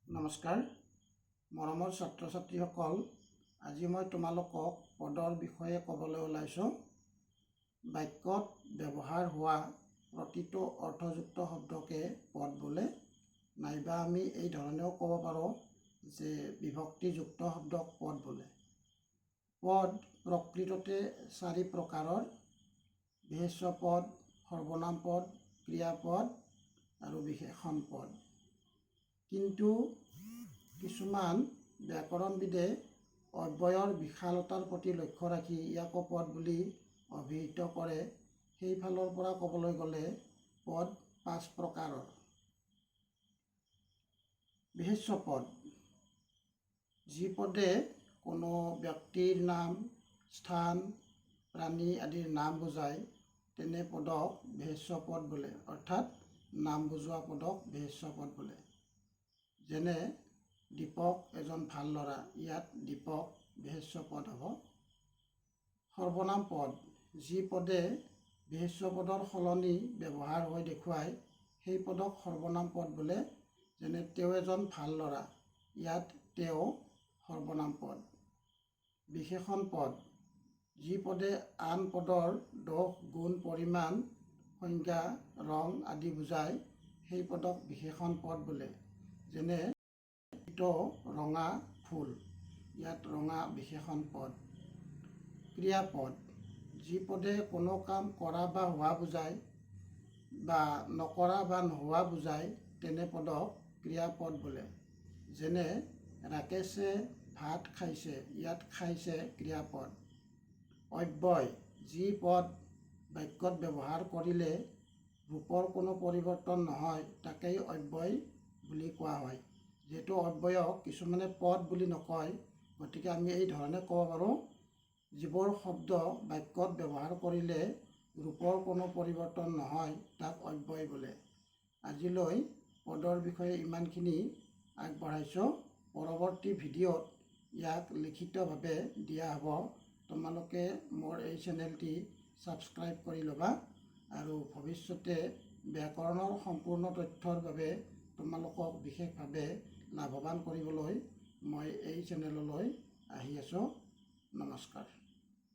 নমস্কাৰ মৰমৰ ছাত্ৰ ছাত্ৰীসকল, আজি মই তোমালোকক পদৰ বিষয়ে ক'বলৈ ওলাইছোঁ। বাক্যত ব্যৱহাৰ হোৱা প্ৰতিটো অৰ্থযুক্ত শব্দকে পদ বোলে, নাইবা আমি এই ধৰণেও ক'ব পাৰোঁ যে বিভক্তিযুক্ত শব্দক পদ বোলে। পদ প্ৰকৃততে 4 প্ৰকাৰৰ: বিশেষ্য পদ, সৰ্বনাম পদ, ক্ৰিয়াপদ আৰু বিশেষণ পদ। কিন্তু কিছুমান ব্যাকৰণবিদে অব্যয়ৰ বিশালতাৰ প্ৰতি লক্ষ্য ৰাখি ইয়াকো পদ বুলি অভিহিত কৰে। সেইফালৰ পৰা ক'বলৈ গ'লে পদ 5 প্ৰকাৰৰ। বিশেষ্য পদ: যি পদে কোনো ব্যক্তিৰ নাম, স্থান, প্ৰাণী আদিৰ নাম বুজায় তেনে পদক বিশেষ্য পদ বোলে, অৰ্থাৎ নাম বুজোৱা পদক বিশেষ্য পদ বোলে। যেনে দীপক এজন ভাল ল'ৰা, ইয়াত দীপক বিশেষ্য পদ হ'ব। সৰ্বনাম পদ: যি পদে বিশেষ্য পদৰ সলনি ব্যৱহাৰ হৈ দেখুৱায় সেই পদক সৰ্বনাম পদ বোলে। যেনে তেওঁ এজন ভাল ল'ৰা, ইয়াত তেওঁ সৰ্বনাম পদ। বিশেষণ পদ: যি পদে আন পদৰ দোষ, গুণ, পৰিমাণ, সংজ্ঞা, ৰং আদি বুজায় সেই পদক বিশেষণ পদ বোলে। যেনে এইটো ৰঙা ফুল, ইয়াত ৰঙা বিশেষণ পদ। ক্ৰিয়াপদ: যি পদে কোনো কাম কৰা বা হোৱা বুজায় বা নকৰা বা নোহোৱা বুজায় তেনে পদক ক্ৰিয়াপদ বোলে। যেনে ৰাকেশে ভাত খাইছে, ইয়াত খাইছে ক্ৰিয়াপদ। অব্যয়: যি পদ বাক্যত ব্যৱহাৰ কৰিলে ৰূপৰ কোনো পৰিৱৰ্তন নহয় তাকেই অব্যয় বুলি কোৱা হয়। যিহেতু অব্যয়ক কিছুমানে পদ বুলি নকয়, গতিকে আমি এই ধৰণে ক'ব পাৰোঁ, যিবোৰ শব্দ বাক্যত ব্যৱহাৰ কৰিলে ৰূপৰ কোনো পৰিৱৰ্তন নহয় তাক অব্যয় বোলে। আজিলৈ পদৰ বিষয়ে ইমানখিনি আগবঢ়াইছোঁ। পৰৱৰ্তী ভিডিঅ'ত ইয়াক লিখিতভাৱে দিয়া হ'ব। তোমালোকে মোৰ এই চেনেলটি ছাবস্ক্ৰাইব কৰি ল'বা আৰু ভৱিষ্যতে ব্যাকৰণৰ সম্পূৰ্ণ তথ্যৰ বাবে তোমালোকক বিশেষভাৱে লাভৱান কৰিবলৈ মই এই চেনেললৈ আহি আছোঁ। নমস্কাৰ।